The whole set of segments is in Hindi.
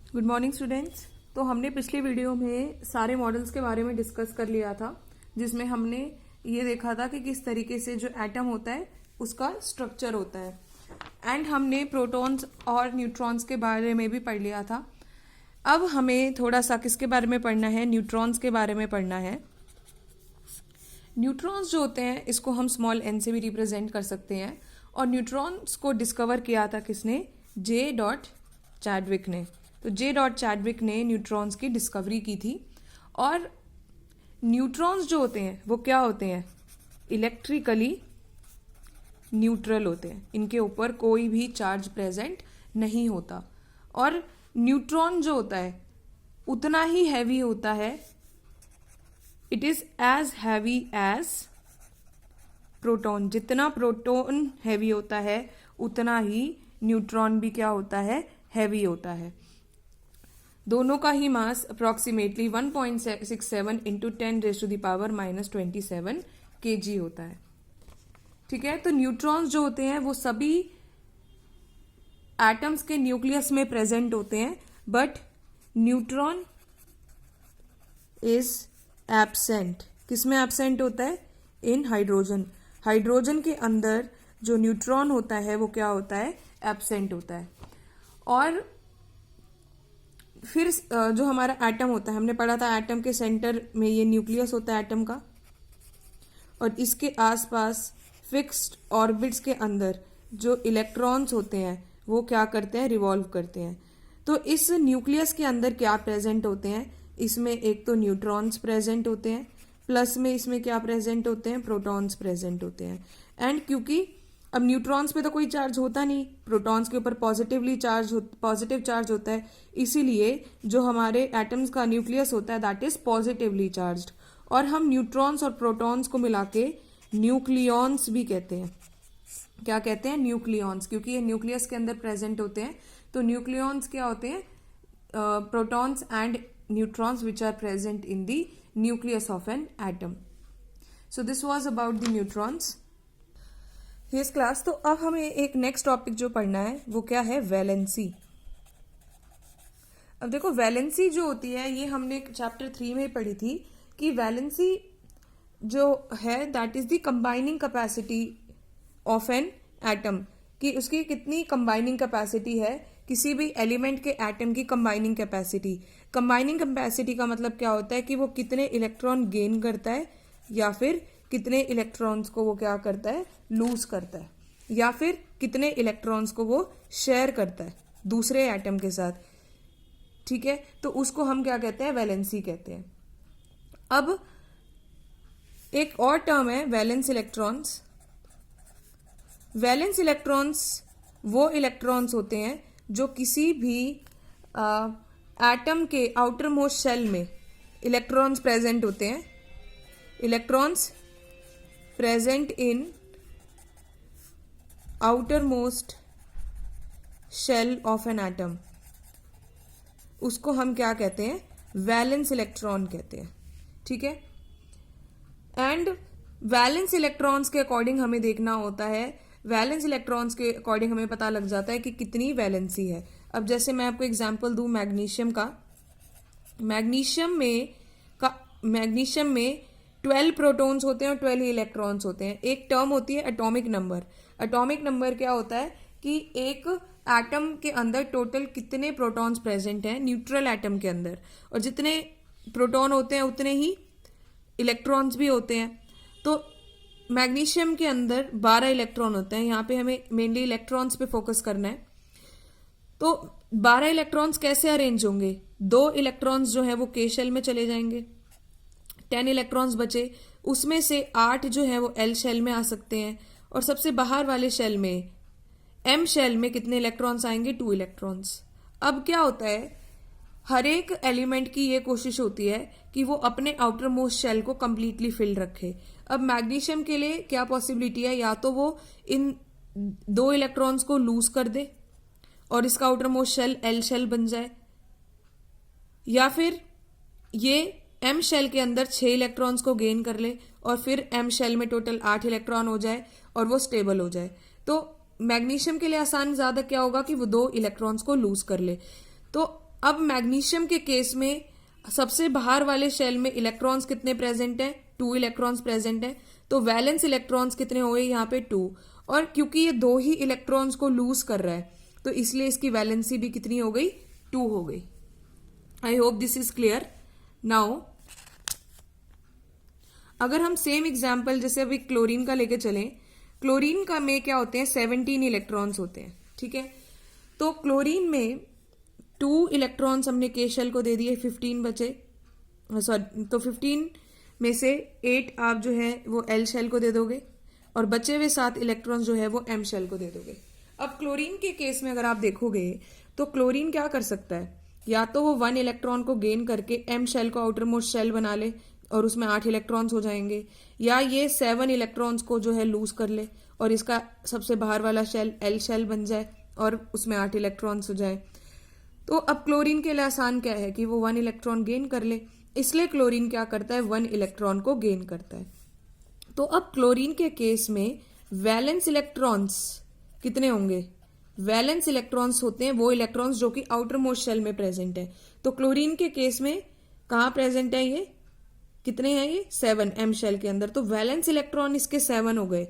Good morning students. तो हमने पिछले वीडियो में सारे मॉडल्स के बारे में डिस्कस कर लिया था, जिसमें हमने ये देखा था कि किस तरीके से जो एटम होता है उसका स्ट्रक्चर होता है, एंड हमने प्रोटॉन्स और न्यूट्रॉन्स के बारे में भी पढ़ लिया था। अब हमें थोड़ा सा किसके बारे में पढ़ना है, न्यूट्रॉन्स के बारे में पढ़ना है। न्यूट्रॉन्स जो होते हैं इसको हम स्मॉल एन से भी रिप्रेजेंट कर सकते हैं, और न्यूट्रॉन्स को डिस्कवर किया था किसने, जे डॉट चैडविक ने। तो जे डॉट चैडविक ने न्यूट्रॉन्स की डिस्कवरी की थी। और न्यूट्रॉन्स जो होते हैं वो क्या होते हैं, इलेक्ट्रिकली न्यूट्रल होते हैं, इनके ऊपर कोई भी चार्ज प्रेजेंट नहीं होता। और न्यूट्रॉन जो होता है उतना ही हैवी होता है, it is as heavy as proton. जितना प्रोटॉन हैवी होता है उतना ही न्यूट्रॉन भी क्या होता है, हैवी होता है। दोनों का ही मास अप्रोक्सीमेटली 1.67 इंटू 10⁻⁻27 kg होता है। ठीक है, तो न्यूट्रॉन्स जो होते हैं वो सभी एटम्स के न्यूक्लियस में प्रेजेंट होते हैं, बट न्यूट्रॉन इज एब्सेंट। किसमें एब्सेंट होता है, इन हाइड्रोजन। हाइड्रोजन के अंदर जो न्यूट्रॉन होता है वो क्या होता है, एब्सेंट होता है। और फिर जो हमारा एटम होता है, हमने पढ़ा था एटम के सेंटर में ये न्यूक्लियस होता है एटम का, और इसके आसपास फिक्स्ड ऑर्बिट्स के अंदर जो इलेक्ट्रॉन्स होते हैं वो क्या करते हैं, रिवॉल्व करते हैं। तो इस न्यूक्लियस के अंदर क्या प्रेजेंट होते हैं, इसमें एक तो न्यूट्रॉन्स प्रेजेंट होते हैं, प्लस में इसमें क्या प्रेजेंट होते हैं, प्रोटॉन्स प्रेजेंट होते हैं। एंड क्योंकि अब न्यूट्रॉन्स पे तो कोई चार्ज होता नहीं, प्रोटॉन्स के ऊपर पॉजिटिव चार्ज होता है, इसीलिए जो हमारे एटम्स का न्यूक्लियस होता है दैट इज पॉजिटिवली चार्ज्ड। और हम न्यूट्रॉन्स और प्रोटॉन्स को मिला के न्यूक्लियॉन्स भी कहते हैं। क्या कहते हैं, न्यूक्लियॉन्स, क्योंकि ये न्यूक्लियस के अंदर प्रेजेंट होते हैं। तो न्यूक्लियॉन्स क्या होते हैं, protons and neutrons which are present in the nucleus of an atom. So this was about the neutrons. Yes class, तो अब हमें एक नेक्स्ट टॉपिक जो पढ़ना है वो क्या है, वैलेंसी। अब देखो वैलेंसी जो होती है ये हमने चैप्टर 3 में पढ़ी थी कि वैलेंसी जो है that is the combining capacity of an atom, कि उसकी कितनी कंबाइनिंग कैपेसिटी है, किसी भी एलिमेंट के एटम की कंबाइनिंग कैपेसिटी। कंबाइनिंग कैपेसिटी का मतलब क्या होता है कि वो कितने इलेक्ट्रॉन गेन करता है, या फिर कितने इलेक्ट्रॉन्स को वो क्या करता है, लूज करता है, या फिर कितने इलेक्ट्रॉन्स को वो शेयर करता है दूसरे एटम के साथ। ठीक है, तो उसको हम क्या कहते हैं, वैलेंसी कहते हैं। अब एक और टर्म है वैलेंस इलेक्ट्रॉन्स। वैलेंस इलेक्ट्रॉन्स वो इलेक्ट्रॉन्स होते हैं जो किसी भी एटम के आउटर मोस्ट शेल में इलेक्ट्रॉन्स प्रेजेंट होते हैं। Electrons present in outermost shell of an atom, उसको हम क्या कहते हैं, वैलेंस इलेक्ट्रॉन कहते हैं। ठीक है, एंड वैलेंस इलेक्ट्रॉन्स के अकॉर्डिंग हमें देखना होता है, वैलेंस इलेक्ट्रॉन्स के अकॉर्डिंग हमें पता लग जाता है कि कितनी वैलेंसी है। अब जैसे मैं आपको एग्जांपल दूं मैग्नीशियम का, मैग्नीशियम में 12 प्रोटॉन्स होते हैं और 12 इलेक्ट्रॉन्स होते हैं। एक टर्म होती है एटॉमिक नंबर। एटॉमिक नंबर क्या होता है कि एक एटम के अंदर टोटल कितने प्रोटॉन्स प्रेजेंट हैं न्यूट्रल एटम के अंदर, और जितने प्रोटॉन होते हैं उतने ही इलेक्ट्रॉन्स भी होते हैं। तो मैग्नीशियम के अंदर 12 इलेक्ट्रॉन होते हैं। यहाँ पे हमें मेनली इलेक्ट्रॉन्स पे फोकस करना है। तो 12 इलेक्ट्रॉन्स कैसे अरेंज होंगे, 2 इलेक्ट्रॉन्स जो है वो के शेल में चले जाएंगे, 10 इलेक्ट्रॉन्स बचे, उसमें से 8 जो है वो एल शेल में आ सकते हैं, और सबसे बाहर वाले शेल में एम शेल में कितने इलेक्ट्रॉन्स आएंगे, 2 इलेक्ट्रॉन्स। अब क्या होता है, हर एक एलिमेंट की ये कोशिश होती है कि वो अपने आउटर मोस्ट शेल को कंप्लीटली फिल रखे। अब मैग्नीशियम के लिए क्या पॉसिबिलिटी है, या तो वो इन 2 इलेक्ट्रॉन्स को लूज कर दे और इसका outermost shell L shell बन जाए, या फिर ये एम शेल के अंदर 6 इलेक्ट्रॉन्स को गेन कर ले और फिर एम शेल में टोटल 8 इलेक्ट्रॉन हो जाए और वो स्टेबल हो जाए। तो मैग्नीशियम के लिए आसान ज्यादा क्या होगा कि वो 2 इलेक्ट्रॉन्स को लूज कर ले। तो अब मैग्नीशियम के केस में सबसे बाहर वाले शेल में इलेक्ट्रॉन्स कितने प्रेजेंट हैं? 2 इलेक्ट्रॉन्स प्रेजेंट हैं। तो वैलेंस इलेक्ट्रॉन्स कितने हो गए यहाँ पे? 2। और क्योंकि ये 2 ही इलेक्ट्रॉन्स को लूज कर रहा है तो इसलिए इसकी वैलेंसी भी कितनी हो गई? 2 हो गई। I hope this is clear. Now अगर हम सेम एग्जाम्पल जैसे अभी क्लोरीन का लेके चलें, क्लोरीन का में क्या होते हैं? 17 इलेक्ट्रॉन्स होते हैं, ठीक है। तो क्लोरीन में 2 इलेक्ट्रॉन्स हमने के शेल को दे दिए, 15 बचे, सॉरी, तो 15 में से 8 आप जो है वो एल शेल को दे दोगे और बचे हुए 7 इलेक्ट्रॉन्स जो है वो एम शेल को दे दोगे। अब क्लोरीन के केस में अगर आप देखोगे तो क्लोरीन क्या कर सकता है? या तो वो 1 इलेक्ट्रॉन को गेन करके एम शेल को आउटर मोस्ट शेल बना ले और उसमें 8 इलेक्ट्रॉन्स हो जाएंगे, या ये 7 इलेक्ट्रॉन्स को जो है लूज कर ले और इसका सबसे बाहर वाला शेल एल शेल बन जाए और उसमें 8 इलेक्ट्रॉन्स हो जाए। तो अब क्लोरीन के लिए आसान क्या है कि वो 1 इलेक्ट्रॉन गेन कर ले, इसलिए क्लोरीन क्या करता है? 1 इलेक्ट्रॉन को गेन करता है। तो अब क्लोरीन के केस में वैलेंस इलेक्ट्रॉन्स कितने होंगे? वैलेंस इलेक्ट्रॉन्स होते हैं वो इलेक्ट्रॉन्स जो कि आउटर मोस्ट शेल में प्रेजेंट है। तो क्लोरीन के केस में कहाँ प्रेजेंट है? ये कितने हैं? ये 7 एम शेल के अंदर। तो वैलेंस इलेक्ट्रॉन इसके 7 हो गए,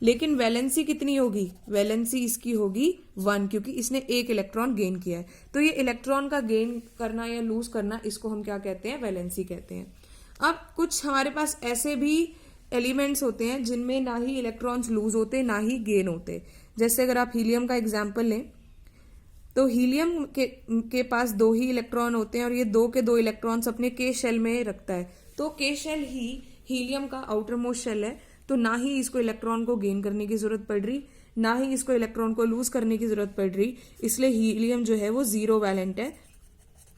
लेकिन वैलेंसी कितनी होगी? वैलेंसी इसकी होगी 1, क्योंकि इसने 1 इलेक्ट्रॉन गेन किया है। तो ये इलेक्ट्रॉन का गेन करना या लूज करना, इसको हम क्या कहते हैं? वैलेंसी कहते हैं। अब कुछ हमारे पास ऐसे भी एलिमेंट्स होते हैं जिनमें ना ही इलेक्ट्रॉन्स लूज होते ना ही गेन होते। जैसे अगर आप हीलियम का एग्जाम्पल लें तो हीलियम के पास 2 ही इलेक्ट्रॉन होते हैं और ये 2 के 2 इलेक्ट्रॉन्स अपने के शेल में रखता है। तो के शेल ही हीलियम का आउटर मोस्ट शेल है, तो ना ही इसको इलेक्ट्रॉन को गेन करने की जरूरत पड़ रही, ना ही इसको इलेक्ट्रॉन को लूज करने की जरूरत पड़ रही, इसलिए हीलियम जो है वो 0 वैलेंट है,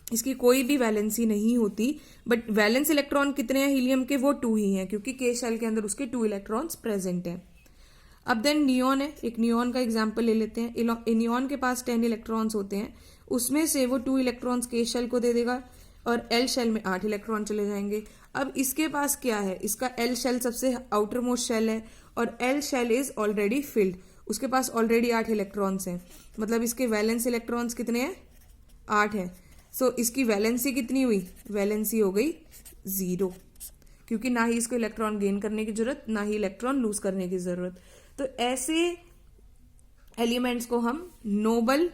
इसकी कोई भी वैलेंसी नहीं होती। बट वैलेंस इलेक्ट्रॉन कितने हैं हीलियम के? वो 2 ही हैं, क्योंकि के शेल के अंदर उसके 2 इलेक्ट्रॉन्स प्रेजेंट हैं। अब देन नियॉन है, एक नियॉन का एग्जाम्पल ले लेते हैं। नियॉन के पास 10 इलेक्ट्रॉन्स होते हैं, उसमें से वो 2 इलेक्ट्रॉन्स के शेल को दे देगा और एल शेल में 8 इलेक्ट्रॉन चले जाएंगे। अब इसके पास क्या है? इसका एल शेल सबसे आउटर मोस्ट शेल है और L shell is already filled, उसके पास ऑलरेडी 8 इलेक्ट्रॉन्स हैं, मतलब इसके वैलेंस इलेक्ट्रॉन्स कितने हैं? 8 हैं। सो इसकी वैलेंसी कितनी हुई? वैलेंसी हो गई 0, क्योंकि ना ही इसको इलेक्ट्रॉन गेन करने की जरूरत, ना ही इलेक्ट्रॉन लूज करने की जरूरत। तो ऐसे एलिमेंट्स को हम नोबल,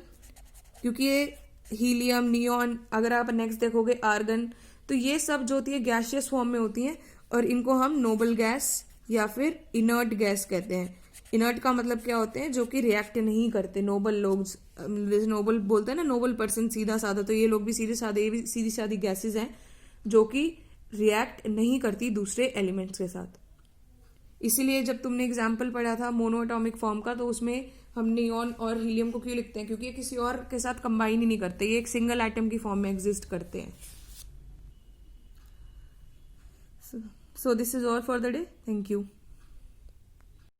क्योंकि ये हीलियम, नियॉन, अगर आप नेक्स्ट देखोगे आर्गन, तो ये सब जो होती है गैसियस फॉर्म में होती हैं और इनको हम नोबल गैस या फिर इनर्ट गैस कहते हैं। इनर्ट का मतलब क्या होते हैं? जो कि रिएक्ट नहीं करते। नोबल लोग, नोबल बोलते हैं ना, नोबल पर्सन, सीधा साधा, तो ये लोग भी सीधे साधे, ये भी सीधी सादी गैसेज हैं जो कि रिएक्ट नहीं करती दूसरे एलिमेंट्स के साथ। इसीलिए जब तुमने एग्जाम्पल पढ़ा था मोनोएटॉमिक फॉर्म का, तो उसमें हम नियॉन और हीलियम को क्यों लिखते हैं? क्योंकि ये किसी और के साथ कंबाइन ही नहीं करते, ये एक सिंगल एटम की फॉर्म में एग्जिस्ट करते हैं। So this is all for the day. Thank you.